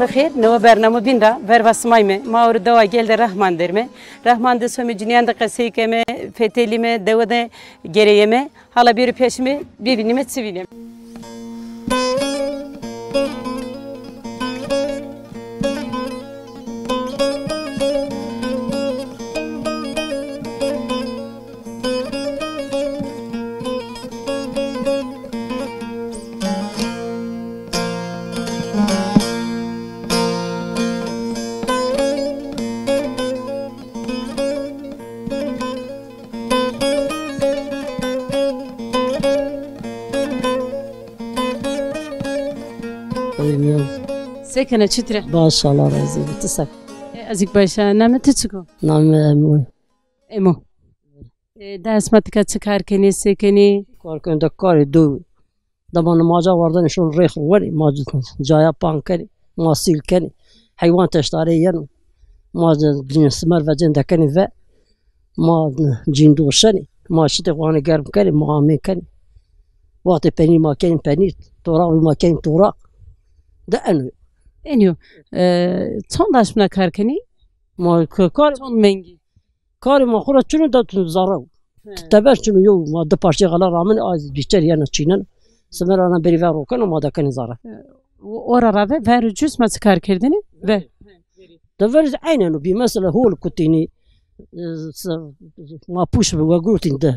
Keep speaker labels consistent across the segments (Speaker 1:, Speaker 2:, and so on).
Speaker 1: بخير نو برنامج بيندا برباسماي مي ما ورد دوا جلد رحمان درمه رحمان دسمي جنيان دقسي كمه فتيلي مي دوده جريمه حالا بيرو پیشمي بيبينيمه سيبينم سكنة شترة
Speaker 2: باش الله رزق تسك
Speaker 1: أزيك باشا نام تتسكو
Speaker 2: نعم
Speaker 1: إمو ده اسمتك تسكار كني سكني
Speaker 2: كاركن دكاري دو دمان ما جا وردن شون ريخ وري ما جايا بان كني ما سيل كني حيوان تشتري ين ما جين سمر وجين دكني و ما جين دوشني ما شتي وانا قرب كني ما عمي كني وقت بني ما كان بني تورا ما كان تورا ده
Speaker 1: إنيو تصندش من كاركني
Speaker 2: ما كار
Speaker 1: تصند منجي
Speaker 2: كاري ما خورا شنو ده تزارو تبر شنو يو ما ده بارشي غلا رامن از بيشتري أنا تشينن سمر أنا بريفارو كانوا ما ده كان زارا
Speaker 1: ورا رافع فارو جوس ما تكار كردني و
Speaker 2: ده فرز عينه بمثل هو الكتيني ما بوش بوجوتين ده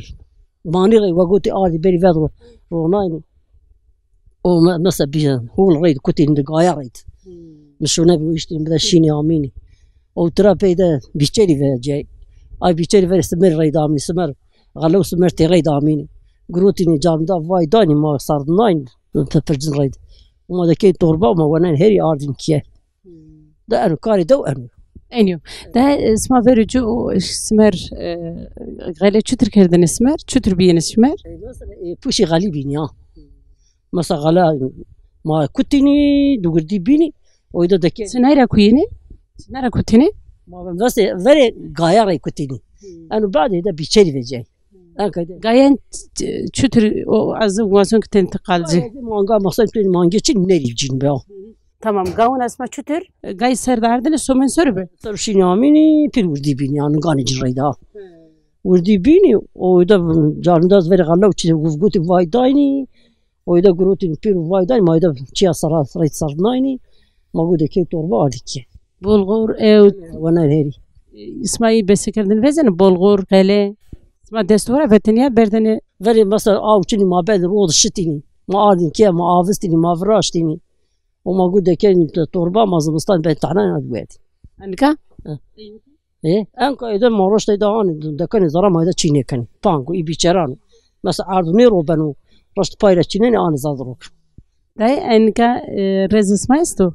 Speaker 2: ما نيجي وجوتي آدي بريفارو رونايني أو مثلا بيجان هو الريد كتين ده قايريد مش نبي ويشتري بدأ شيني عاميني أو ترى بيدا بيشتري في جاي أي بيشتري في استمر ريد عاميني سمر غلو سمر تريد عاميني قروتيني جام دا واي داني ما صار ناين تفرجن ريد وما ذكي تربة وما ونان هري أردن كيه ده أنا كاري دو أنا
Speaker 1: إنيو ده اسمه فيرجو سمر غالي شتر كردن سمر شتر بين سمر
Speaker 2: مثلا بوشي غالي بيني مثلا غلا ما كتيني دوغردي بيني وإذا دكي
Speaker 1: سنايرا كويني سنايرا كوتيني
Speaker 2: ما بس فري غايرة كتيني أنا بعد هذا بيشتري في جاي أنا كده
Speaker 1: غاين شتر از واسون كتنتقال زي
Speaker 2: مانجا مثلا تين مانجا شيء نريف جين بيا
Speaker 1: tamam gavun asma çütür gay serdardın somen sörbe
Speaker 2: ترشيني عميني في وردي بيني أنا قاني جريدا وردي بيني وإذا جانداز فري غلا وشي وفقوتي واي دايني وإذا قروتي في واي دايني ما إذا شيء صار ريت صار نايني ما قد كي تربى عليك
Speaker 1: بولغور
Speaker 2: وانا هيري
Speaker 1: اسمعي بس كردن وزن بولغور قله اسمع دستورة فتنيا بردني
Speaker 2: فري مثلا أو شني ما بعد روض شتيني ما أردن كيا ما عافستني ما فراشتني وما قد كي تربى ما زبستان بين تعنان أدوات
Speaker 1: أنك
Speaker 2: إيه أنك إذا ما رشت إذا أنا ده كان زرا ما إذا شيني كان بانكو يبي شرانو مثلا عرض ميرو بنو رشت بايرة شيني أنا زادروك
Speaker 1: ده أنك رزس ما استو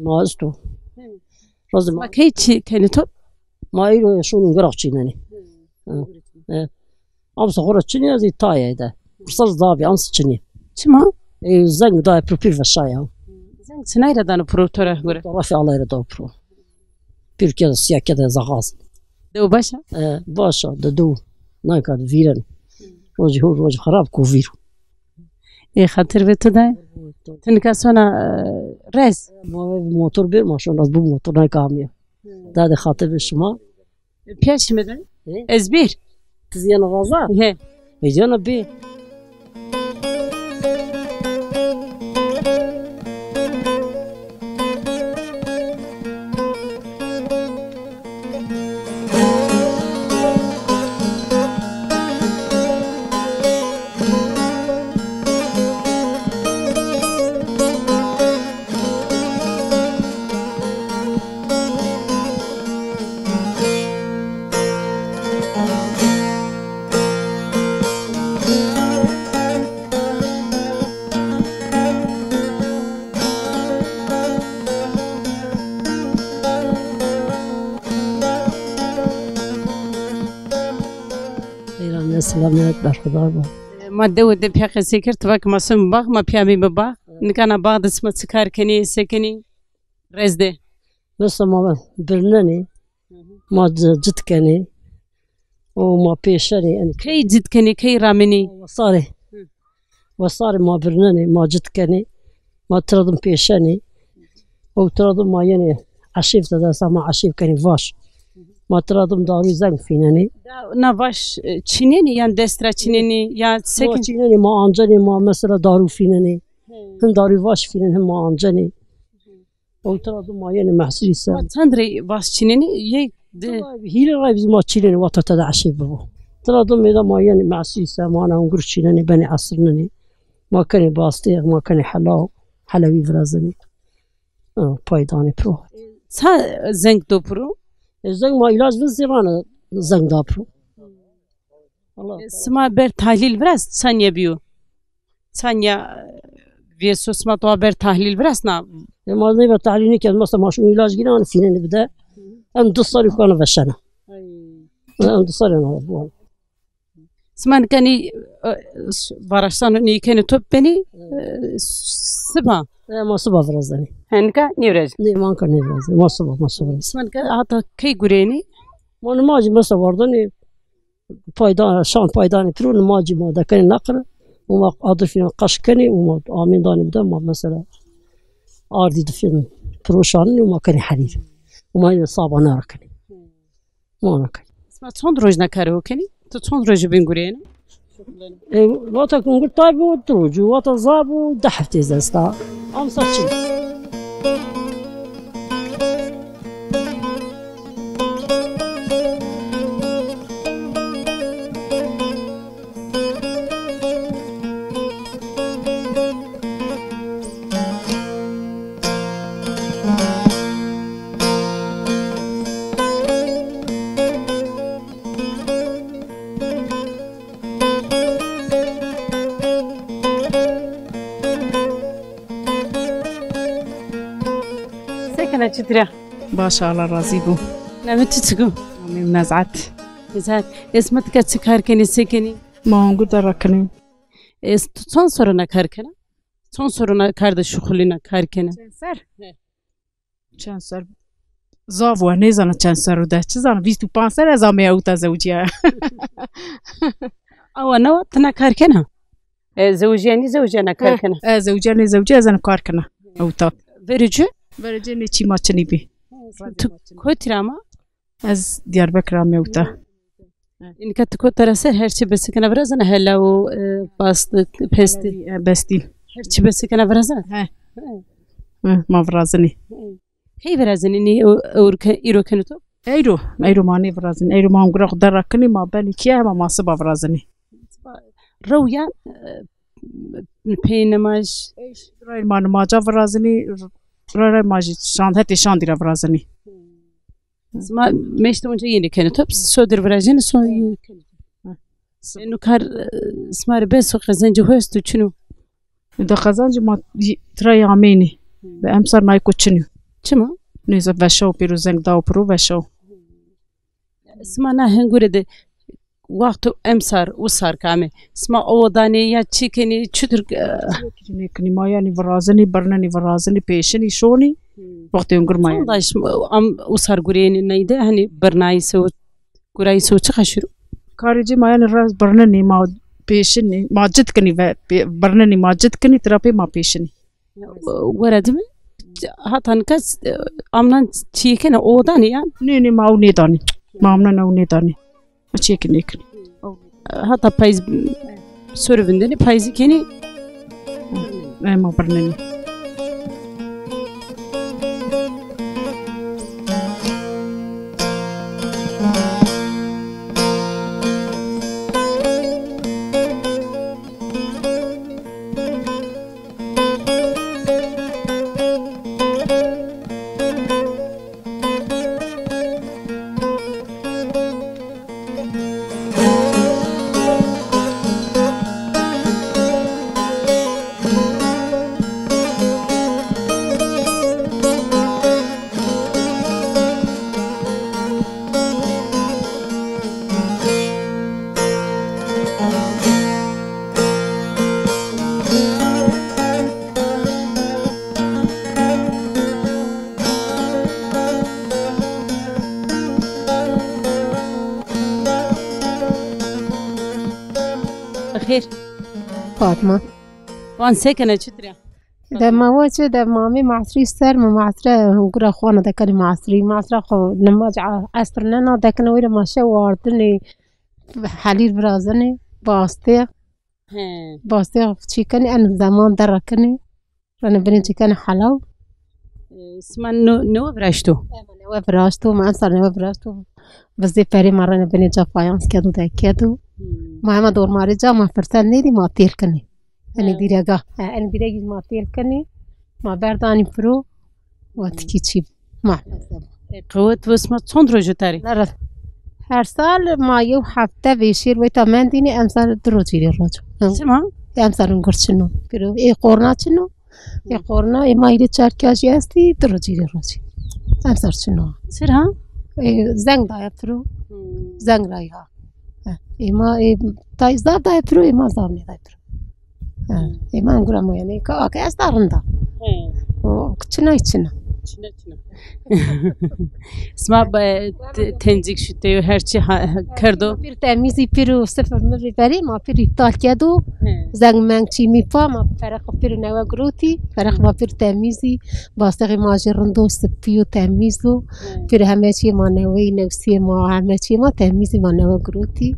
Speaker 2: ما استو رزم
Speaker 1: ما كيتش كنتو
Speaker 2: ما إيرو شون نقرأ شيني أمس خورة شيني زي تايا ده برصاص ضابي أمس شيني
Speaker 1: شما
Speaker 2: إيه زنق ده بروبير في الشاي
Speaker 1: زنق سنايرا دانو بروتورة غورة
Speaker 2: رافع الله يرضى برو بير كذا سيا كذا زغاز
Speaker 1: دو باشا
Speaker 2: باشا دو نايكا فيرن روج خراب كوفيرو
Speaker 1: إيه خاطر بيتو ده تنكاسونا رز
Speaker 2: موتور بير ما شاء الله بو موتور نايكا عميا ده خاطر بالشما
Speaker 1: بيش مدن ازبير
Speaker 2: تزيان غازات
Speaker 1: هي
Speaker 2: يجينا بيه سلامات برخدار
Speaker 1: ما دو ده بيا خسيكر تباك ما سم باغ ما بيا مي بباغ نكنا باغ اسمه سكار كني سكني رزده
Speaker 2: بس ما برناني ما جد كني وما بيشري أنا
Speaker 1: كي جد كني كي رامني
Speaker 2: وصاري ما برناني ما جد كني ما تردم بيشاني او ترادم ما يعني عشيف تدا سما عشيف كني فاش ما ترادم داري زنگ فينني
Speaker 1: نواش چینینی یا دسترا چینینی یا
Speaker 2: ما
Speaker 1: سکن
Speaker 2: تشينني ما انجني ما مثلا دارو فينني هم داري فاش فينن هم ما انجني او ترادم ما يعني محسري سام
Speaker 1: تندری واس چینینی یک
Speaker 2: هيري راي بز ما تشينني وقت تدا عشيف بابا ترادم اذا ما يعني محسري سام انا انقر تشينني بني عصرنني ما كاني باستيغ ما كاني حلاوي فرازني پایدانی پرو
Speaker 1: تا زنگ دو پرو
Speaker 2: زنگ ما علاج وزیرانه زنگ دا پرو
Speaker 1: سما بر تحلیل برس ثانیه بیو ثانیه ویسو سما تو بر تحلیل برس نه
Speaker 2: ما نبى تعليني كان مثلا ماشون علاج جينا فينا نبدا ام دوصار يكون فشنا ام دوصار انا بقول
Speaker 1: سما كاني بارشان ني كان توب بني سبا
Speaker 2: ما صبا فرزاني
Speaker 1: هنكا نيورج
Speaker 2: ني ما كان فرزاني ما صبا
Speaker 1: سما حتى كي غوريني
Speaker 2: ما نماجي مثلا وردني پایدان شان پایدانی پرو نماجي ما دكني نقر وما قادر فينا قشكني وما آمين داني بدا ما مثلا آردي دفين پروشاني وما كاني حرير وما صعب أنا ركني ما نكني
Speaker 1: سما چند روز نکاره کنی تو چند روز بین غوريني
Speaker 2: واتا كنقول طيب وتروجو واتا زابو دحفتي زستا ام ساتشي
Speaker 1: سكنة تدري
Speaker 3: باشا الله راضي بو
Speaker 1: نعم تتقو
Speaker 3: من نزعت
Speaker 1: زاد اسمتك تسكر كني سكني
Speaker 3: ما هم قد ركني
Speaker 1: چند سرنا کار کنه چند سرنا کرده شغلینا کار کنه
Speaker 3: چند سر زاو نزانه چند سر رو ده چه زانه 25 سر از آمی اوتا زوجیه
Speaker 1: او نو تنا کار کنه زوجیانی زوجیانا کار کنه
Speaker 3: زوجیانی زوجیه از کار کنه اوتا
Speaker 1: verici
Speaker 3: برای نیچی ماچنی بی
Speaker 1: کوتراما
Speaker 3: از دیاربکر آمی اوتا
Speaker 1: این که تو ترسه هر چی بس کنه برازن هلا و باست پستی
Speaker 3: بستی
Speaker 1: هر چی بس کنه برازن
Speaker 3: ما برازنی
Speaker 1: کی برازن اینی اور ایرو کنه تو
Speaker 3: ایرو مانی برازن ایرو ما هم گرا خود رکنی ما بنی کیه ما سبا برازنی
Speaker 1: رویا پینماش
Speaker 3: رای ما نماجا برازنی رای ماجی شاند هتی شاندی را برازنی
Speaker 1: ما مشت اونجا یعنی کنه تو سودر برازن سو اینو کار اسمار بس و قزنجی هست تو چنو
Speaker 3: ده قزنجی ما ترای آمینی به امسر نای کوچنیو
Speaker 1: چما
Speaker 3: نیزه وشو پیرو زنگ داو پرو وشو
Speaker 1: اسما نه هنگوره ده وقت امسر و سر کامه اسما اودانی یا چی کنی چطور
Speaker 3: کنی ما یعنی ورازنی برننی ورازنی پیشنی شونی وقتی اونگر ما یعنی
Speaker 1: داش ام و سر گورین نیده هنی برنای سو گورای سو چه خشرو
Speaker 3: کاری ما یعنی راز برننی ما پیشنی ماجد کنی و برننی ماجد کنی تراپی ما پیشنی
Speaker 1: ورد می هاتن کس امنان چی کنه اودانی یا
Speaker 3: نه ما او نیدانی ما امنان او نیدانی چی کنی کنی
Speaker 1: hatta payız sörüvündeni payızı keni
Speaker 3: ما برنني
Speaker 1: خير
Speaker 4: فاطمة
Speaker 1: وان ساكنة شتريا
Speaker 4: ده ما وجه ده مامي معصري سر ما معصرة هنقول خوانا ده كان معصرة خو لما جاء عصرنا ده كان وير ما شو واردني حليل برازني باستي شي كان أنا زمان دركني أنا بنتي كان حلاو
Speaker 1: اسمها نو براشتو.
Speaker 4: نوا براشتو ما أنصر نوا براشتو بس دي فري مرة أنا بني جا فايانس كادو ده كادو ما دور ماري جا ما فرسان نيدي ما تيل كني أنا ديرجا أنا ديرجا ما تيل كني ما برداني برو واتكي تشيب ما
Speaker 1: قوت واسمها صندرو جتاري.
Speaker 4: نرد هر سال ما يو هفته بيشير ويتا من ديني أمسال دروجي الرجل
Speaker 1: سمع
Speaker 4: أمسال نقرشنو برو إيه قرنا شنو إيه قرنا إيه ما يدي تشاركي أستي دروجي الرجل أمسال شنو
Speaker 1: سرها
Speaker 4: إيه زنگ دايا برو زنگ رايها إيه ما إيه تاي زاب دايا برو إيه ما زابني دايا برو إيه ما نقول ما يعني كأك أستارندا وكتشنا يتشنا
Speaker 1: اسمها تنزيك شتى هرچی کردو.
Speaker 4: پیر تمیزی پیرو سفر میبری ما پیر ایتال کدو زنگ منگ چی میپا ما فرق پیر نوا گروتی فرق ما پیر تمیزی باستقی ماجرندو سپیو تمیزو پیر همه چی ما نوی نفسی ما همه چی ما تمیزی ما نوا گروتی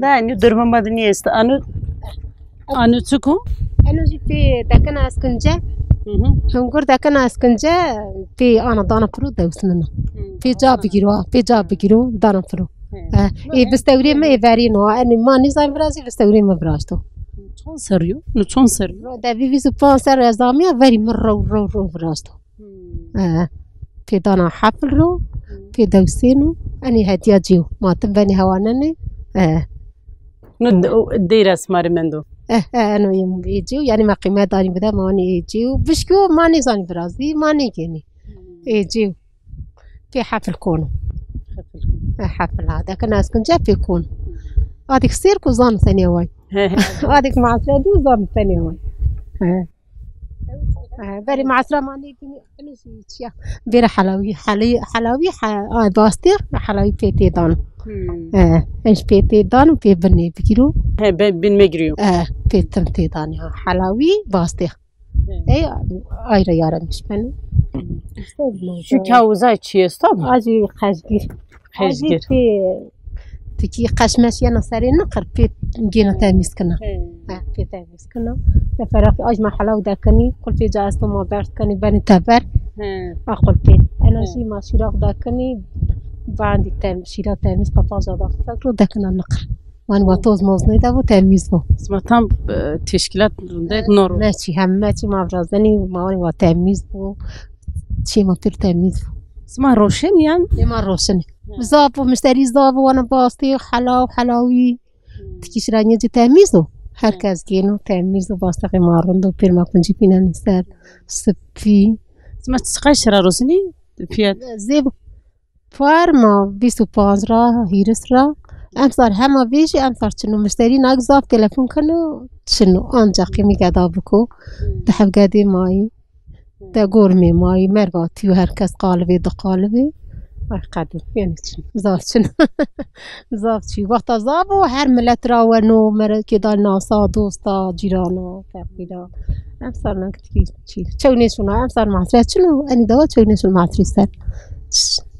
Speaker 1: نه اینو درمان بدنی است. آنو چکو؟
Speaker 4: أنا جي في دكنا أسكنجة هم قرد دكنا أسكنجة في أنا دانا فرو دوسنا في جاب بيجرو دانا فرو إيه بستوري ما يفارينو أنا ما نزاي برازي بستوري ما براشتو
Speaker 1: چون سریو؟ نه چون سریو؟
Speaker 4: ده في سو بانسر أزاميا فاري مرة رو براشتو في دانا حفل رو في دوسينو أنا هدية جيو ما تبني هوانني
Speaker 1: نو دير اسمار مندو.
Speaker 4: أنا يجيو يعني ما قيمة داري بدا ما أنا يجيو بشكو ما نزاني برازي ما نيجيني يجيو في حفل كونو حفل هذا كنا أسكن جا في كون هذيك سير كوزان ثانية واي هذيك معصرة دي وزان ثانية واي بري معصرة ما نيجيني أنا شيء بير حلاوي باستير حلاوي بيتي دان إيش بيتي دان وبي بني بكيرو
Speaker 1: بن مجريو.
Speaker 4: بيتم تيداني حلاوي باستير أي ريارة مش بني
Speaker 1: شو كاوزاي چی است؟
Speaker 4: أجي خشجير تكي قش ماشي أنا سري نقر بيت جينا تاميس كنا بيت تاميس كنا فرق أجمع حلاوي داكني كل في جاستو ما برد كني بني تبر أقول بيت أنا شي ما شراق داكني بعندي شيرات تاميس بفاجأ فكرو داكنا نقر وان واتوز موزني ده وتاميس بو
Speaker 1: اسمها تام تشكيلات ده نورو
Speaker 4: ماشي هماتي ما برازني ما وتاميس بو شي ما بير تاميس بو
Speaker 1: اسمها روشن يعني؟
Speaker 4: ما روشن زابو مشتري زابو وانا باستي حلاوي تكيش راني جي تاميسو هركز جينو تاميسو باستي مارندو بير ما كنجي فينا نسال سبي
Speaker 1: اسمها تسقاشرة روسني فيات
Speaker 4: زيبو فارما 25 را هيرس را امسار هما بيجي امسار شنو مشتري ناقزاف تلفون كانو شنو انجا قيمي قادا بكو تحب قادي ماي تقورمي ماي مرباتي وهركز قالبي دقالبي قادم يعني زاف شنو زاف شي وقت زابو هر ملت راونو مر كدا ناسا دوستا جيرانا تقريبا امسار نكتي شي تشوني شنو امسار معصري شنو اني دوا تشوني شنو معصري سر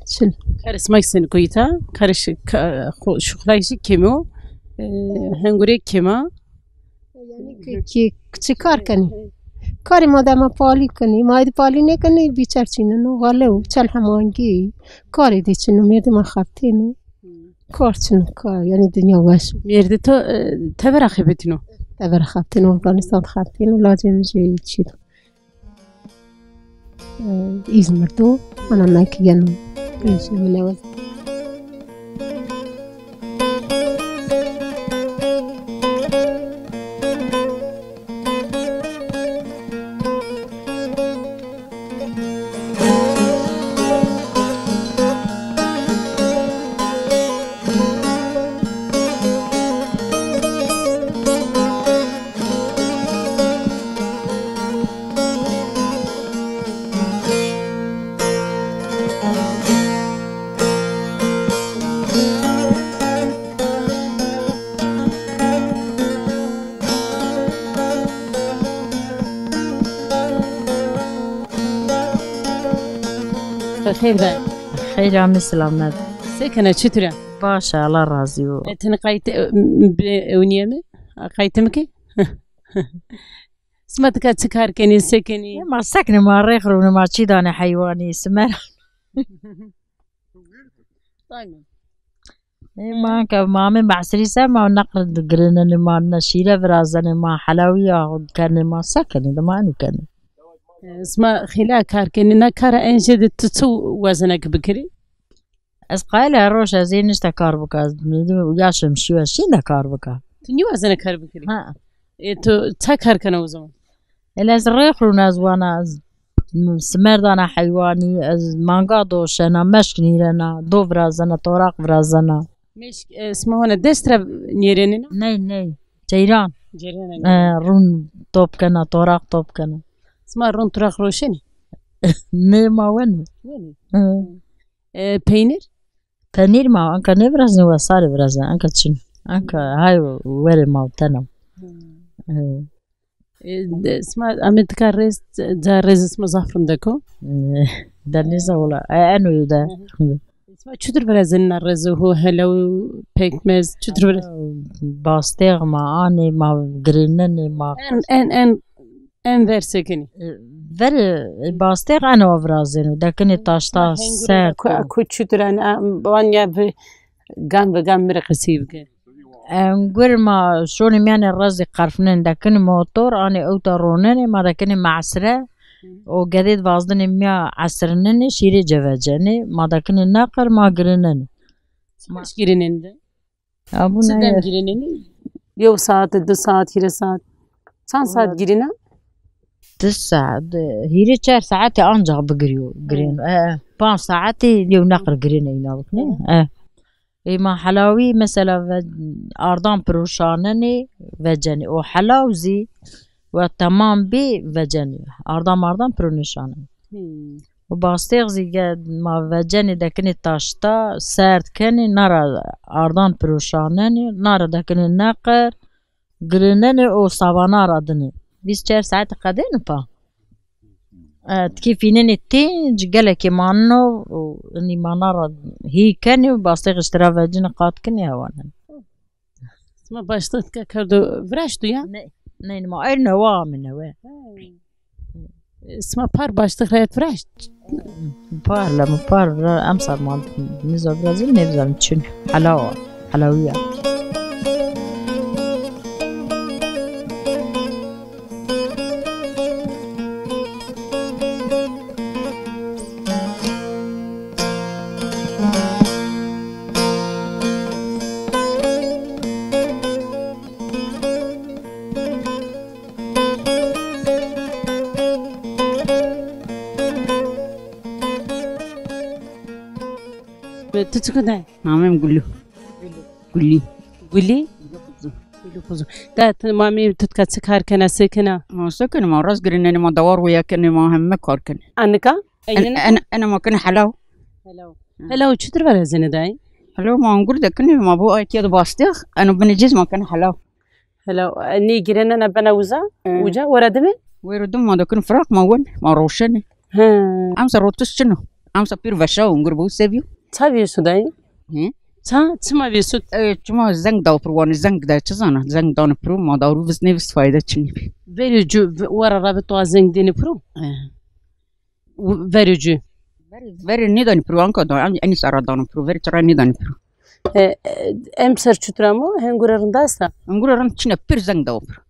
Speaker 4: شنو
Speaker 1: كارس مايسن كويتا كارش شغلايشي كيمو هنغوري كيما
Speaker 4: يعني كي كار كني کاری مادام پالی کنی ماید پالی نکنی بیچارچینه نو غلو چل همانگی کاری دیچینو میرد ما خفتینو کارچینو کار یعنی دنیا وش
Speaker 1: میرد تو تبر خفتینو
Speaker 4: افغانستان خفتینو لازم جی چیدو İzmir'de anamaki yanım yaşamına var.
Speaker 1: بخير ده
Speaker 5: خير عمي سلامت
Speaker 1: سكنة شترة
Speaker 5: باشا الله رازيو
Speaker 1: تنقيت ونيمة قيتمك سمعتك تسكر كني سكني
Speaker 5: ما سكني ما ريخرو ما تشيداني حيواني سمر ما كمامي بعسري سما نقد قرنا ما نشيله برازني ما حلوية كان ما سكني ده ما أنا كان
Speaker 1: اسمع خلا كار كننا كار انجد تسو وزنك بكري
Speaker 5: اسقايل روش زين اشتكار بكاز ياشم شو شينا كار بكا
Speaker 1: تنيو وزنك كار بكري
Speaker 5: ها
Speaker 1: تو تكر كنا وزمان
Speaker 5: إلا زريخرو ناز وانا سمر دانا حيواني از مانقا دوشنا مشكني لنا دو برازنا طوراق برازنا
Speaker 1: مش اسمه هنا دسترا نيريننا
Speaker 5: ني جيران
Speaker 1: جيران
Speaker 5: رون توب كنا طوراق توب كنا
Speaker 1: اسمه رون طراق روشني
Speaker 5: ني ما وين
Speaker 1: بينر
Speaker 5: بنير ما انك نبرز وصار برز انك تشن انك هاي ويري ما تنم
Speaker 1: اسمه امد كاريس جاريز اسمه زعفران دكو
Speaker 5: دنيزا ولا انو يدا
Speaker 1: اسمه شتر برزنا الرز هو هلو بيكمز شتر برز
Speaker 5: باستيغ ما اني ما جرينني ما
Speaker 1: ان فيرسكني
Speaker 5: ver باستيغ انا وفرازين دكني طاشتا سر
Speaker 1: كو شتر انا وانيا جام مرقسيب
Speaker 5: نقول ما شوني ماني الرز قرفنين دكني موتور اني اوترونني ما دكني معسره وقديد فازدني ميا عسرنني شيري جواجني ما دكني ناقر ما قرنني
Speaker 1: مش جرينين ده
Speaker 5: ابو
Speaker 1: سدم
Speaker 5: ناير
Speaker 1: جرينين يو ساعت دو ساعت هير ساعت سان ساعت جرينا
Speaker 5: 9 هيري 4 ساعات انجا بقريو قرين 5 ساعات اليوم نقر قرين يناوكني ما حلاوي مثلا أردان بروشانني وجني وحلاوزي وتمام بي وجني أردان برونشانني وباستيغزي قد ما وجني دكني تاشتا سرد كني نرى أردان بروشانني نرى دكني نقر قرنني وصابانا ردني 24 ساعة قدين با تكيفينني تنج قالك مانو واني ما نرى هي كاني وباستيغ اشترا فاجين قات كني هوانا
Speaker 1: اسمه باشتك كردو فراشتو يا
Speaker 5: نين ما اين هوا من هوا
Speaker 1: اسمه بار باشتك ريت فراشت
Speaker 5: بار لما بار امسر ما نزل برازيل نبزل تشن حلاوية
Speaker 1: تتكون
Speaker 6: مامي قولي
Speaker 1: قولي ده مامي تتكسكار كنا سكنا
Speaker 6: ما سكن ما راس قرينني ما دوار ويا كني ما هم كاركن
Speaker 1: أنك
Speaker 6: أنا ما كن حلاو
Speaker 1: هلا وشتر ولا زين داي
Speaker 6: حلاو ما نقول ده كني ما بو أكيد باستيخ أنا بنجز ما كن حلاو
Speaker 1: هلا ني جرينا أنا بنوزا وجا وردمي
Speaker 6: ويردم ما ده كن فراق ما ون ما روشني أمس روتش شنو أمس بير فشاو نقول بو سبيو
Speaker 1: تابي سوداي تما بيسود
Speaker 6: cuma zeng dau perwani zeng da cezana zeng dau pro ma dau vis nevis fayda çini
Speaker 1: verici ورا رابط وازن ديني برو verici
Speaker 6: veri ne dani pro anka da ani sara dau pro veri çara ne dani pro
Speaker 1: emser çutramo hengurarındaysa
Speaker 6: nguraran çine pir zeng dau pro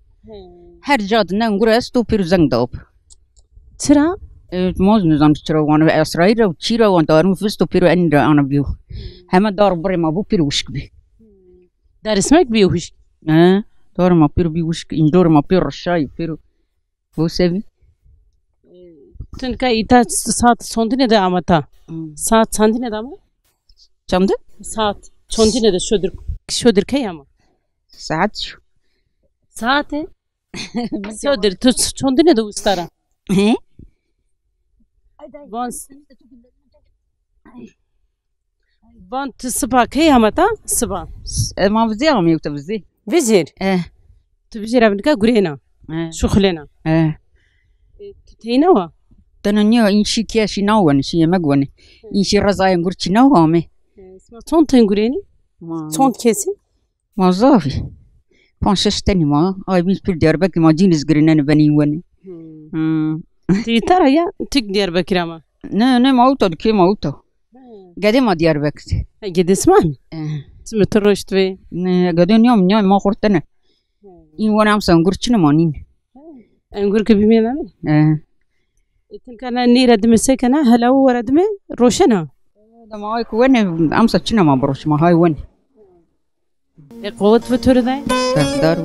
Speaker 6: her cadına ngura sto pir zeng dau pro
Speaker 1: sıra
Speaker 6: موز نظام ترى وانا اسرائيل وتشيرا وانت ارم فيستو بيرو ان انا بيو هما دار بري ما بو بيرو وش بي
Speaker 1: دار اسمك بيوش
Speaker 6: دار ما بيرو بي وش ان دور ما بيرو شاي بيرو بو سيفي
Speaker 1: تنكا ايتا ساعت sondine de amata saat sandine de ama
Speaker 6: çamdı
Speaker 1: saat sondine de şödür kay ama
Speaker 6: saat şu
Speaker 1: saate şödür tut sondine de ustara
Speaker 6: he
Speaker 1: Van sıba kay amata sıba
Speaker 6: ما بزي عم يكتب بزي
Speaker 1: vizir tu vizir abnika gurena şuhlena
Speaker 6: ايه
Speaker 1: teyna wa
Speaker 6: تنانيو إنشي كياشي ناوان شي مجواني إنشي رزاين قرتي ناوامي
Speaker 1: Son tengureni? Son kesi?
Speaker 6: ما زافي فانشش تاني ما أي بيس بير ديربك ما جينز قرينان بني وني
Speaker 1: ترى يا تك Diyarbakır ama.
Speaker 6: نه ما أوتو كي ما أوتو قدي ما ديربك
Speaker 1: Gide اسمعني. سمت الرشد في.
Speaker 6: نه قدي يوم ما قرتنا إن وانا أمس قرتنا مانين
Speaker 1: أنقول كبيمين أنا. تلقى نيرة دمسك أنا هلا ورا دمي روشنا.
Speaker 6: ده ما هاي كوين أمس تشنا ما بروش ما هاي وين
Speaker 1: قوة فتور ده.
Speaker 6: دارو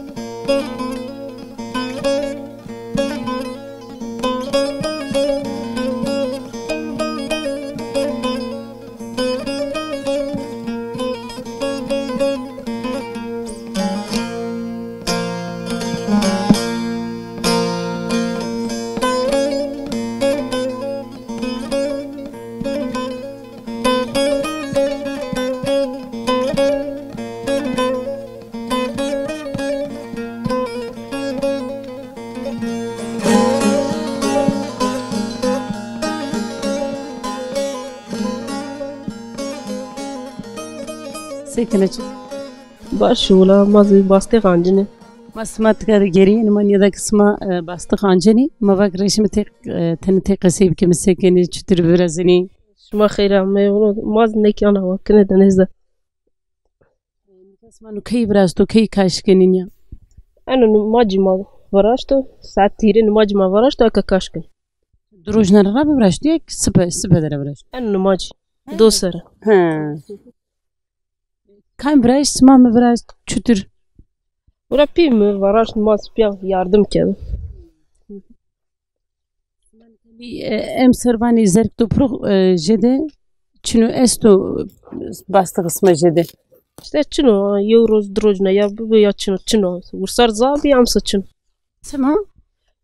Speaker 1: سكنة.
Speaker 7: باش ولا مازال باستي غانجني
Speaker 1: ما سمعت كذا جري إنه من يدك اسمه باستخانجني ما فاكرش متى تنتهي قصيب كم سكنة شتر برازني.
Speaker 7: ما خير ما زنك أنا وكنا دنيزة
Speaker 1: اسمه إنه كي برازتو كي كاش كنينيا.
Speaker 7: أنا نماجي ما فراشتو ساعات تيرين نماجي ما فراشتو أكا كاشكن
Speaker 1: دروجنا الرابع براشتيك سبة درا براش.
Speaker 7: أنا نماجي دوسرة
Speaker 1: ها. كم براش اسمه ما براش شتر.
Speaker 7: ولا بيم فراش نماز بيا yardım كذا
Speaker 1: ام سرباني زرق تو برو جده شنو استو باستغ اسمه جده
Speaker 7: işte çino euros drojna ya bu ya çino vursar za bir amsa çino
Speaker 1: سمع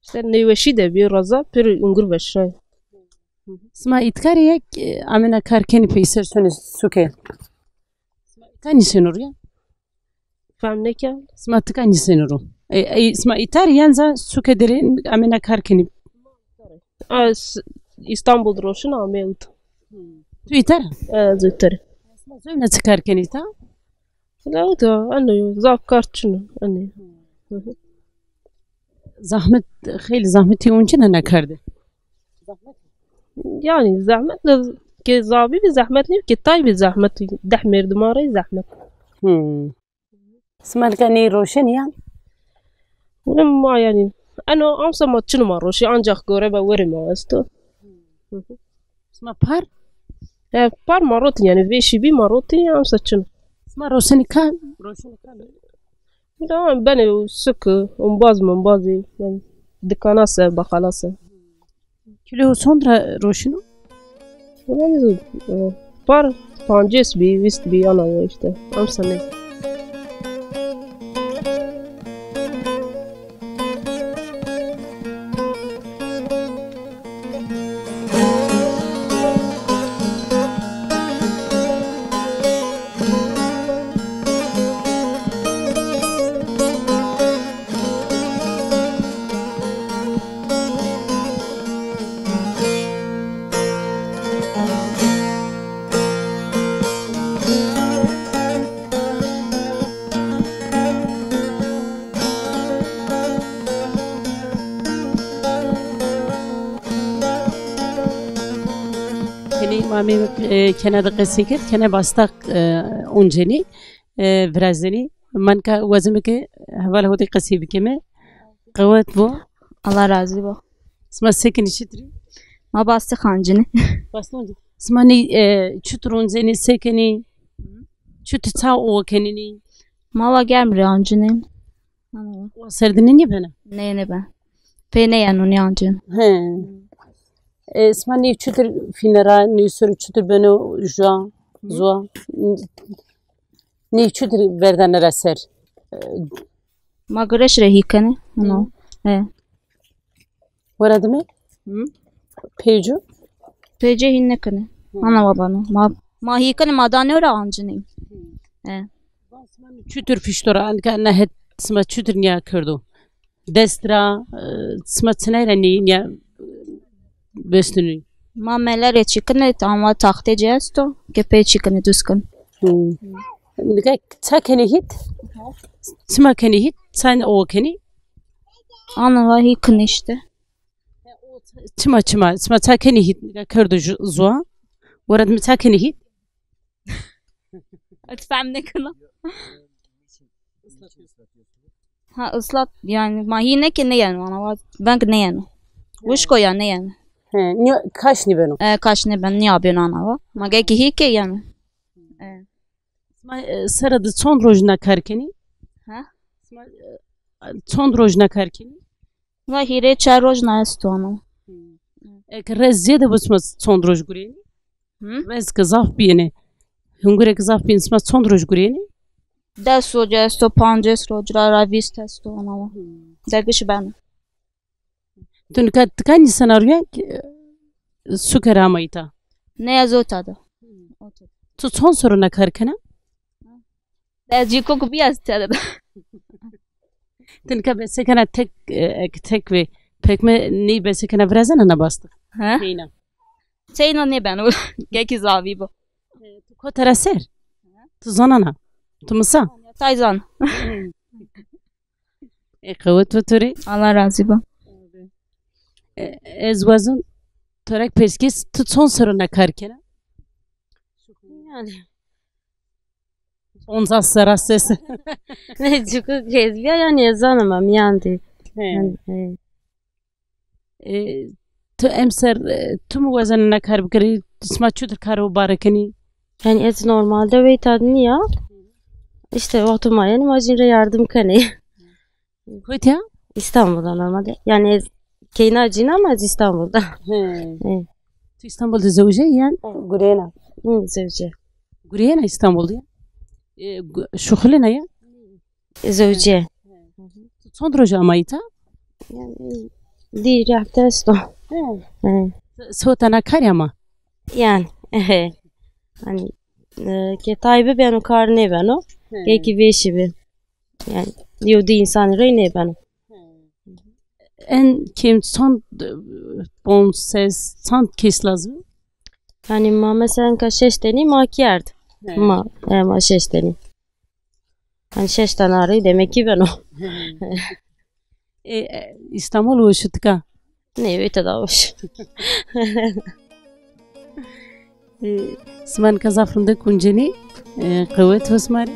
Speaker 7: işte neveşi de bir raza bir ungur veşay
Speaker 1: اسمع يتكاريك امنا كاركني بيسر سوني سوكي تاني سنور يا
Speaker 7: fem ne ki
Speaker 1: اسمع تكاني سنورو اي اسمع ايطاليان za سوكي درين امنا كاركني
Speaker 7: İstanbul droşun ameyut
Speaker 1: تو ايطاليا
Speaker 7: zıtır
Speaker 1: زين تكاركني تا
Speaker 7: لا da anne za kartçını anne
Speaker 1: زحمت خیلی زحمتی اونچه نکرده
Speaker 7: yani zahmetle ki zabi bir zahmet değil ki tay bir zahmet dehmer dumarı zahmet
Speaker 1: اسمع كاني روشن يعني
Speaker 7: ولما يعني أنا أمس ما تشنو مرة شيء أنجح قريبة وري ما أستو
Speaker 1: اسمع بار
Speaker 7: بار مرات يعني في شيء بي مرات أمس تشنو
Speaker 1: اسمع روشن كان
Speaker 7: لا بني سك ومباز من بازي يعني دكاناسة بخلاصة
Speaker 1: كله sonra روشنو
Speaker 7: يعني بار بانجيس بي ويست بي أنا işte أمس ne
Speaker 1: مامي كنا دقيقة كنا باستق أونجني برازني من كا وزمك هواله هودي قصيب كمه قوات بو
Speaker 8: Allah razı olsun.
Speaker 1: اسمه سكن شتري
Speaker 8: Ma bastı kancını.
Speaker 1: باستونجي اسماني شترون زيني سكني شو تتساو كنني
Speaker 8: Ma va gelmiyor yancını.
Speaker 1: وسردني بنا
Speaker 8: Ne ben. Pene yanın yancını.
Speaker 1: ها اسماني شتر فينرا نيسر شتر بنو جوا زوا ني شتر بردن رسر
Speaker 8: Ma güreş rehikane. Ano.
Speaker 1: ورد مي بيجو
Speaker 8: Pece hinne kane. Ana babanı. Ma hikane madane ora yancını.
Speaker 1: شتر فيشتورا عندك أنا هاد اسمها شتر نيا كردو دسترا اسمها تنايرا نيا
Speaker 2: بستنی
Speaker 8: ما ملر چیکنه اما تاخته جستو که پی چیکنه دوسکن
Speaker 1: نگاه تا کنی هیت سما کنی هیت sen o کنی
Speaker 8: ana var hikın işte.
Speaker 1: çima ta کنی هیت نگاه کرد زوا ورد متا کنی هیت
Speaker 8: Etfem ne kına? Ha ıslat yani mahi ne ki ne yani ana var ben ne yani? Vuşko ya ne yani?
Speaker 1: kaç ni beno
Speaker 8: Kaç ne ben ne yapıyorsun ana var? Ma gel ki hike yani.
Speaker 1: Sarada son rojna karkeni
Speaker 8: Ha?
Speaker 1: son rojna karkeni
Speaker 8: Va hire çar roj na esto ana.
Speaker 1: ek rez zede busma son roj gureni rez kazaf biyene hungure kazaf biyene sma son roj gureni
Speaker 8: Des roja esto pances rojra ravist esto ana var. Dergiş ben.
Speaker 1: tun kani senaryo su karamayta
Speaker 8: Ne yazıyor tadı?
Speaker 1: tu son soruna karkena
Speaker 8: Des jiko kubi yazdı.
Speaker 1: tun ka besekana tek ve pekme ne besekana brazana na bastı
Speaker 8: Ha?
Speaker 1: Heyna
Speaker 8: Seyna ne ben o? Gel ki zavi bu.
Speaker 1: tu ko teraser tu zanana tu mısa
Speaker 8: Tayzan.
Speaker 1: kıvıt tuturi
Speaker 8: Allah razı olsun.
Speaker 1: ez wazın törek peskis tu son soruna karkena
Speaker 9: Yani
Speaker 1: ondan sonra ses
Speaker 9: ne çok gezmiyor yani yazanamam yani.
Speaker 1: tu emser tu mu wazanına kar bikri isma çudur karo barakani
Speaker 9: Yani et normalde ve tadını ya. İşte oturma yani macire yardım kanı.
Speaker 1: koyt ya
Speaker 9: İstanbul'da normalde. Yani keyna acına ama İstanbul'da.
Speaker 1: tu İstanbul'da zevce yani
Speaker 9: Gurena. Zevce.
Speaker 1: guriyena İstanbul'da ya şuhlena ya
Speaker 9: Zevce.
Speaker 1: son droja amayta
Speaker 9: Yani di hafta sto.
Speaker 1: sotana kar ama
Speaker 9: Yani. Hani ke taybe ben o karne ben o. Ki beşi ben. Yani diyor di insan reyne ben.
Speaker 1: en kim son bon ses son kes lazım
Speaker 9: Yani ma mesela ka şeşteni makiyard. Ma şeşteni. Hani şeşten arayı demek ki ben o.
Speaker 1: İstanbul uşutka
Speaker 9: Ne öyle de hoş.
Speaker 1: sman kazafında kunceni kıvıt husmari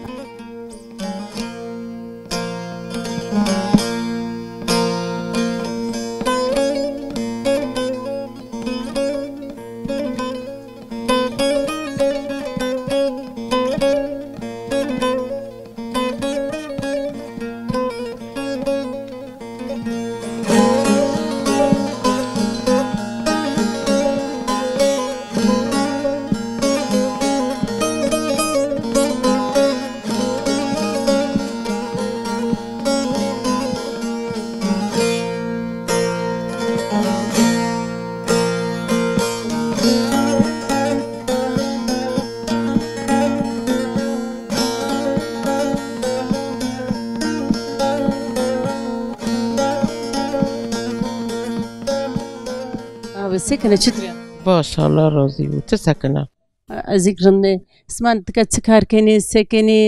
Speaker 1: abi sekene çıtırıyor
Speaker 7: باش الله راضي وتسكنا
Speaker 1: ذكرن سمان تكتسكار كني سكني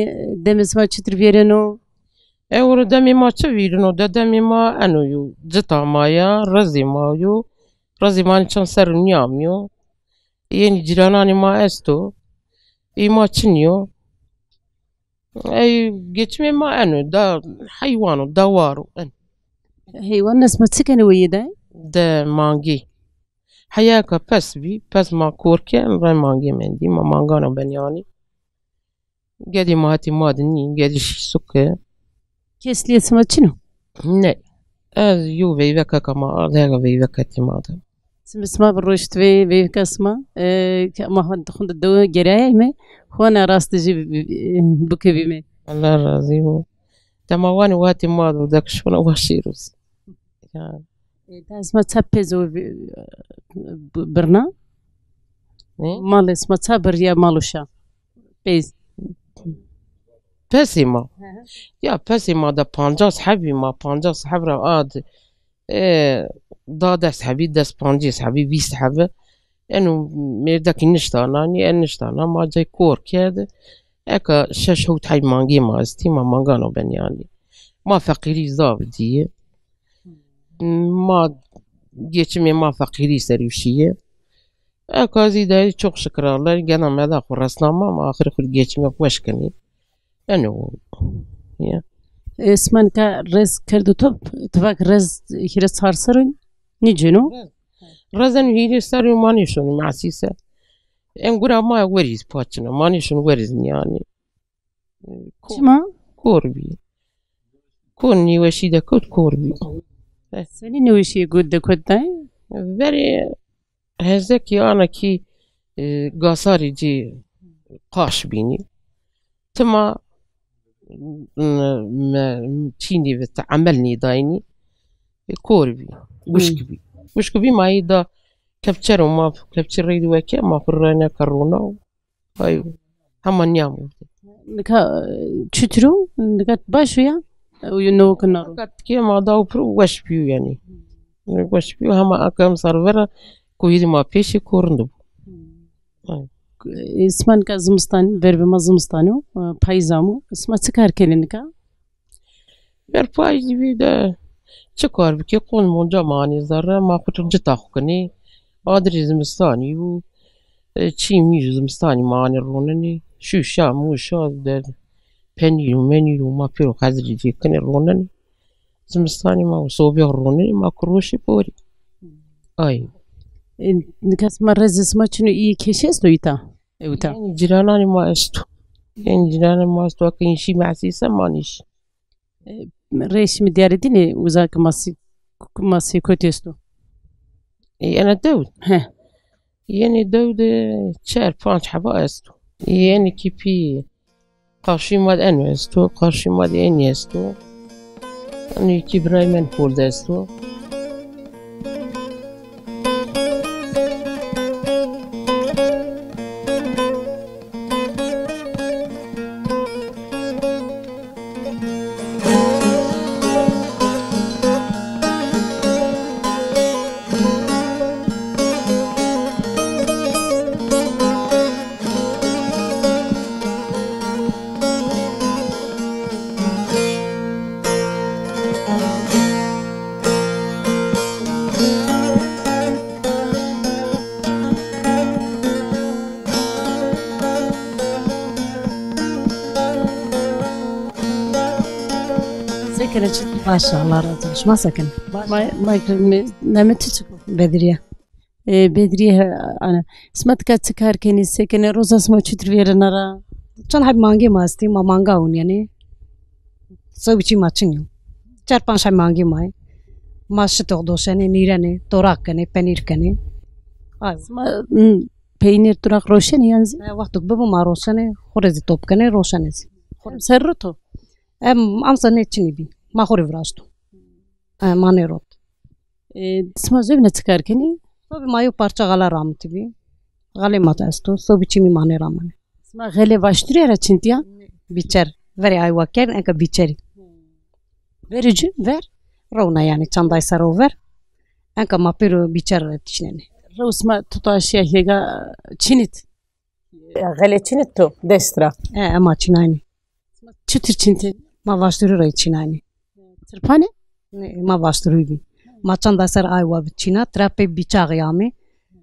Speaker 1: دم سما çıtır vereno
Speaker 7: اور دمي ما تشويرنو دمي ما انو يو جتا مايا رزي ما يو رزي ما نشان سر نيام يو يعني جيراناني ما استو اي ما تشنيو اي geçme ma انو دا حيوانو دوارو ان
Speaker 1: hayvan nasma sekene ويدا
Speaker 7: ده مانجي حياك بس بي بس ما كوركي راي مانجي مندي ما مانغانا بنياني قدي ما هاتي مادني قدي شي سكه
Speaker 1: kesliye sma çino
Speaker 7: Ne. Az ju veka kama ardhega veka timada.
Speaker 1: سما بالروشت في كاسما ما هو دخل الدواء جراي ما هو انا راست جي بكبي ما
Speaker 7: Allah razı olsun. Tamam vati madu dak şuna başırız. Yani.
Speaker 1: اسمها تابيزو برنا
Speaker 7: Ne?
Speaker 1: مال اسمها تابر يا مالوشا بيز
Speaker 7: Pesima. Ya pesima da 50 sahibi ma 50 sahibi ad دا دست حبی دست پانجی حبی 20 حبه انو میردکی نشتانانی نشتانا ما جای کور کرده اکا 6 هوت های مانگی ما استی ما مانگانو بنیانی ما فقیری زاب دیه ما geçimi ma fakiri serivşiye. Akazi da çok şıkralar gene meda kurasnama ama ahir kul geçimi başkani. Yani o. Ya.
Speaker 1: اسمان که رز کرده تو تفاق رز هیره سارسرون نیجنو
Speaker 7: Razan hiri sarı manişun masise. En gura ma veriz paçına manişun veriz yani.
Speaker 1: çima
Speaker 7: Korbi. Konni ve şide kut korbi.
Speaker 1: seni ne işi güdde kutay
Speaker 7: Very هزك أنا كي قاصاري جي قاش بيني تما تشيني بتعملني دايني كوربي وشكبي ما يدا كابتشر وما كابتشر ريد وكا ما فرنا كورونا أيوة هم نيامو
Speaker 1: نكا تشترو نكا باشو يا وينو كنارو
Speaker 7: قد كي ما داو برو وش بيو يعني وش بيو هم أكام سرورا كويدي ما بيشي كورندو
Speaker 1: اسمان که زمستان بربه ما زمستانو پایزامو اسما چه کار کنین که؟
Speaker 7: بر پایزی بیده چه کار بکی قول منجا معنی زره ما خودم جتا کنی آدری زمستانی و چی میجو زمستانی معنی روننی شوشا موشا در پنیر و منیر و ما پیرو خزری دی کنی روننی زمستانی ما و صوبی روننی ما کروشی پوری آی
Speaker 1: نکاس ما رز اسما چنو ای کشی است دویتا اوتا
Speaker 7: يعني جيراني ما استو يعني جيراني ما استو كاين شي معسيسة مانيش
Speaker 1: ريش مدياري ديني وزاك ماسي كوتيستو
Speaker 7: أنا داود
Speaker 1: ها
Speaker 7: يعني داود شهر بانش حبا استو يعني كيبي قارشي ماد أنو استو قارشي ماد أني استو أنا كيب رايمن فولد استو
Speaker 2: باشه الله razı olsun. ما سكن
Speaker 1: ما نمت
Speaker 2: بدرية
Speaker 1: بدري أنا سمعت كاتسكار كني سكن روزا اسمه شتر فيرنا را
Speaker 2: چون حب مانگی ما استی ما مانگا اون یعنی سو بیچی ما چنیو 4-5 حب مانگی ما ما شتوق دوشنه نیرنه توراق کنه پنیر کنه
Speaker 1: اسمه peynir durak roşen yanzi
Speaker 2: وقت بابا ما روشنه خورزی توپ کنه روشنه زی
Speaker 1: سرتو
Speaker 2: ام سنه چنی بی ما خوری وراشتو ما نیروت
Speaker 1: اسمه زبنه تكار كني
Speaker 2: سو بی مایو پارچه غلا رامتی بی غلی ما تاستو سو بیچی می مانه رامنه
Speaker 1: اسمه غلی باشتري را چنتيا
Speaker 2: بیچر وری ای وکر انک بیچری
Speaker 1: verici ver
Speaker 2: رونا yani çanday sarı ver enka ma piru biçer tişnene
Speaker 1: روسما تطاشيا هيغا تشينت غلي تشينتو دسترا
Speaker 2: ama çinayni
Speaker 1: çıtır çinti
Speaker 2: ma vaştırı çinayni
Speaker 1: tırpane
Speaker 2: ma vaştırı bi ma çanday sarı ay wa çina trape biçağı yami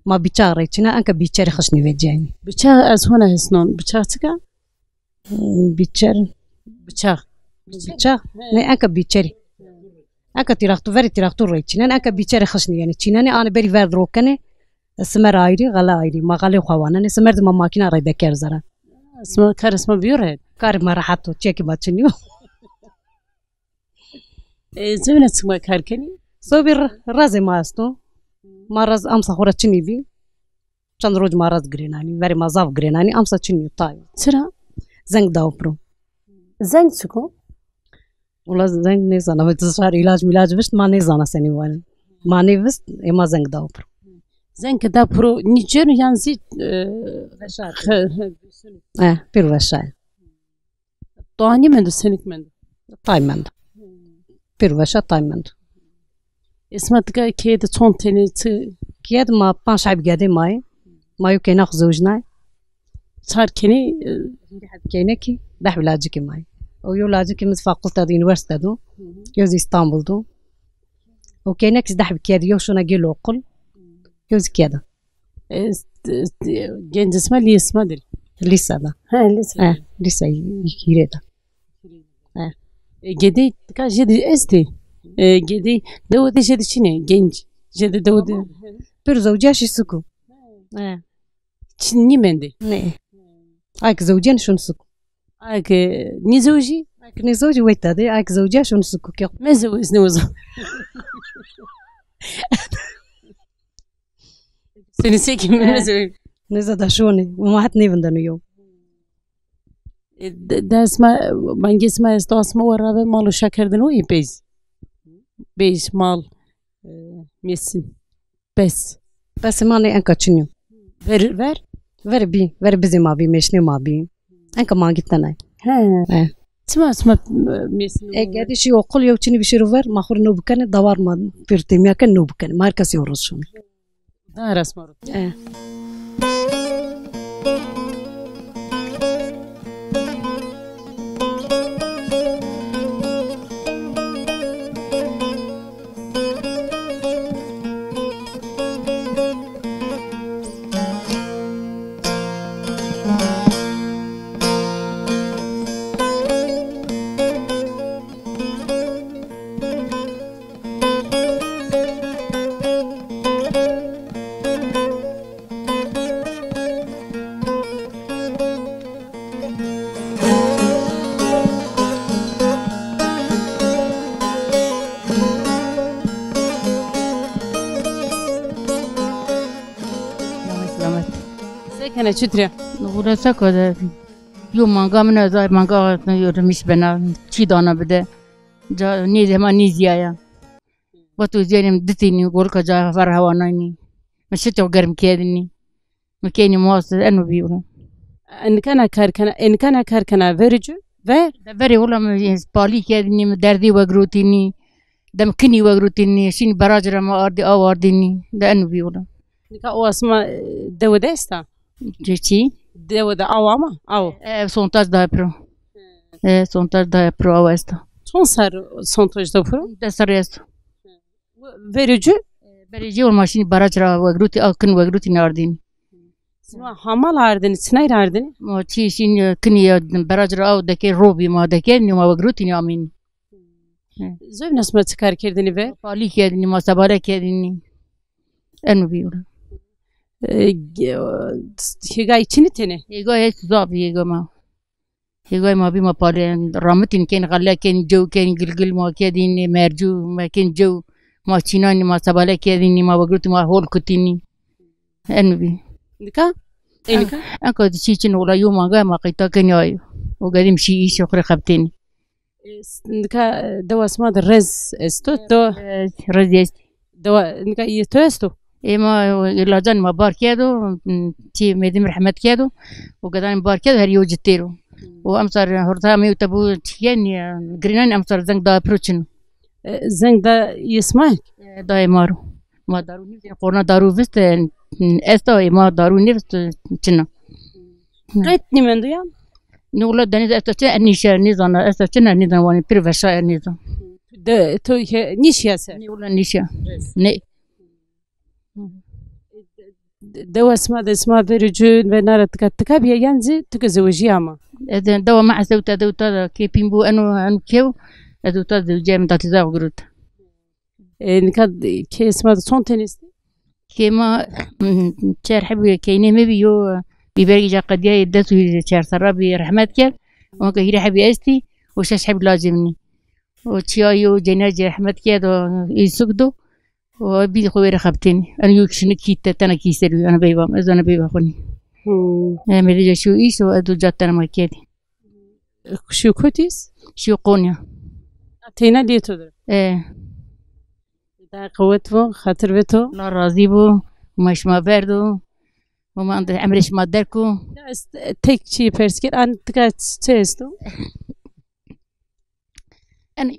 Speaker 2: ma biçağı çina enka biçeri xşni veceni
Speaker 1: bıçağı az hona hesnon bıçağı çıka
Speaker 2: biçer
Speaker 1: bıçağı
Speaker 2: ne enka biçeri enka tiraktu veri tiraktu çina enka biçeri xşni yani çinani ana beri ver drokane سمر آیری غلا آیری ما غلی خوانه نه سمر دم ماکینا رای بکر زره
Speaker 1: اسم بیاره
Speaker 2: کار مرحتو چکی بچنیو
Speaker 1: زمینه سما کار کنی
Speaker 2: سو بیر راز ما استو ما راز امسا خورا چنی بی چند روز ما راز گرینانی وری ما زاف گرینانی امسا چنیو تای
Speaker 1: چرا
Speaker 2: زنگ داو پرو
Speaker 1: زنگ چکو
Speaker 2: ولا زنگ نیزانه و تشار علاج بست ما نیزانه سنی وان ما نیوست اما زنگ داو پرو
Speaker 1: زنگ دا پرو نیچر یانزی
Speaker 2: وشار پیر وشار
Speaker 1: doğani mendo senik mendo
Speaker 2: تای مند پیر وشار تای مند
Speaker 1: اسمها كيد تون تاني
Speaker 2: كياد ما بانش عيب قادي مايو كينا خزوجنا
Speaker 1: صار كني
Speaker 2: كينكي دح بلاجيكي ماي او يو لاجيكي من فاقلتا دي يونيفرسيتي دو يوز اسطنبول دو وكينك دح بكياد يو شو نجي لوقل يوز كيدا
Speaker 1: جنج اسمها اللي اسمها دل
Speaker 2: لسه ده لسه يكيريدا
Speaker 1: جدي كا جدي استي جدي دودي جدي شنو جنج جدي دودي
Speaker 2: بير زوجاشي سكو
Speaker 1: شني مندي
Speaker 2: نه اك زوجين شون سكو
Speaker 1: اك نزوجي
Speaker 2: اك نزوجي ويتا دي اك زوجا شون سكو كي
Speaker 1: ما زوج نوز سنسيكي ما زوج
Speaker 2: نزا دا شوني وما حد نيفن يوم
Speaker 1: ده اسمه بانجي اسمه اسمه ورابه مالو شكردن وي بيز مال ميسن بس
Speaker 2: ماني انكا تشنيو
Speaker 1: ver
Speaker 2: ver bizi ma bi meşne ma bi enka ma gittanay
Speaker 1: اسمه ميسن
Speaker 2: قاعد شي وقول يو تشني بشيرو ver ما خور نو بكن دوار ما بيرتيميا كن نو بكن ماركاس يورس شون
Speaker 1: ده رسمه أنا شتري
Speaker 6: نقول سكوا يوم مانغا من هذا مانغا يرميش بنا شي دانا بده جا نيزه ما نيزيا وتو زينم دتيني يقول كجا فرهوانيني مشيتو قرم كيدني مكيني موس انو بيورو
Speaker 1: ان كان كاركنا فيرجو
Speaker 6: فيري ولا بالي كيدني دردي وغروتيني دم كني وغروتيني شين براجر ما اردي او ارديني ده انو بيورو
Speaker 1: نكا او اسما دودستا
Speaker 6: جيتي
Speaker 1: دودا اوما او
Speaker 6: سونتاج دا برو سونتاج دا برو او استا
Speaker 1: سونتاج دا برو
Speaker 6: ده سريست
Speaker 1: فيرجو
Speaker 6: والماشين براجر وغروتي او كن وغروتي ناردين
Speaker 1: اسمها حمال عردن سناير عردن
Speaker 6: ما تشين كني براجر او دكي روبي ما دكي ما وغروتي نامين
Speaker 1: زوج ناس ما تكار كردني في
Speaker 6: بالي كردني ما سبارة كردني انو بيورو
Speaker 1: هيغاي تشنتني
Speaker 6: هيغاي زاب هيغاي ما بي ما بالي رامتين كان غلا كان جو كان قلقل ما كدين مرجو ما كان جو ما تشيناني ما سبارة كردني ما وغروتي ما هول كتيني انو بي
Speaker 1: نكا إنكا
Speaker 6: أنكو تشيشين ولا يوم ما قيتا كنيايو وقاعدين مشي إيش أخرى خبتيني
Speaker 1: نكا دوا اسمه الرز استو
Speaker 6: رز يست
Speaker 1: دوا نكا يتوستو
Speaker 6: إما لاجان ما بار كيادو تي مديم رحمت كيادو وقاعدين بار كيادو هريو جتيرو وأمصار هرتا ميو تبو تياني جرينان أمصار زنگ دا بروتشن
Speaker 1: زنگ دا يسمعك
Speaker 6: دا مارو ما دارو نيفت قرنا دارو فيست استا ما دارو نيفت تشنا
Speaker 1: قيتني من دويا
Speaker 6: نقول دني استا نيشا نيزان استا تشنا نيزان واني بريفشا نيزان
Speaker 1: ده تو نيشيا سا
Speaker 6: نقول نيشا ني
Speaker 1: دوا اسمها فيرجون بنارة تكابيا ينزي تكزوجي أما
Speaker 6: دوا مع سوتا دوتا كيبين بو أنو كيو دوتا زوجي من تاتيزا وغروت
Speaker 1: نكاد كي اسمها صون تنس
Speaker 6: كيما شار حبي كيني مبيو بيبرجي جا قديا يدسو شار سرابي رحمت كير وكا هيري حبي استي وشاش حبي لازمني وتشايو جناج رحمت كير يسقدو وبي خوير خبتني انا يوكشن كيتا تانا كيسرو انا بيبا از انا بيبا خوني مريجا شو ايش وادو جاتنا ما كيدي
Speaker 1: شو كوتيس
Speaker 6: شو قونيا
Speaker 1: تينا ديتو دا قوتو خاطر بتو
Speaker 6: لا راضي بو ومش ما بردو وما عندي عمرش ما دركو
Speaker 1: تيك شي بيرسكير أن تكات تيستو
Speaker 6: أنا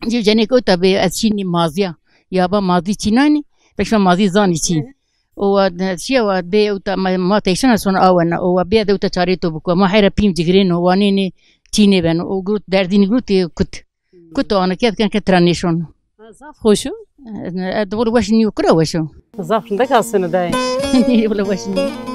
Speaker 6: جو جاني كوتا بأشيني مازيا يابا ماضي تشيناني بس ماضي زاني تشين وشيء وبي وتا ما تيشنا سون أونا وبي ده وتا شاريتو بكو ما حيرا بيم جغرين وانيني تشيني بن وقلت درديني قلت كنت أنا كده كان كترانيشون
Speaker 1: زاف خوشو
Speaker 6: دور وشني وكرا وشو
Speaker 1: زاف عندك أصلا داي
Speaker 6: ولا وشني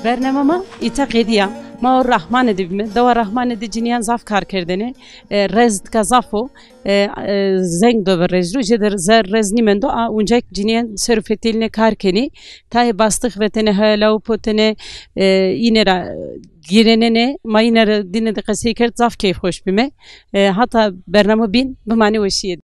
Speaker 1: برنامه ما اعتقادیه ما رحمان دیم دو رحمان دی جنیان زاف کار کردنه رزد که زافو زنگ دو بر رزلو جدر زر رزنی من دو اونجا جنیان سرفتیلنه کار کنی تا باستخ وتنه هلاو پوتنه اینه را گیرنه نه ما اینه را دینه دقیقی کرد زاف کیف خوش بیمه حتی برنامه بین بمعنی وشید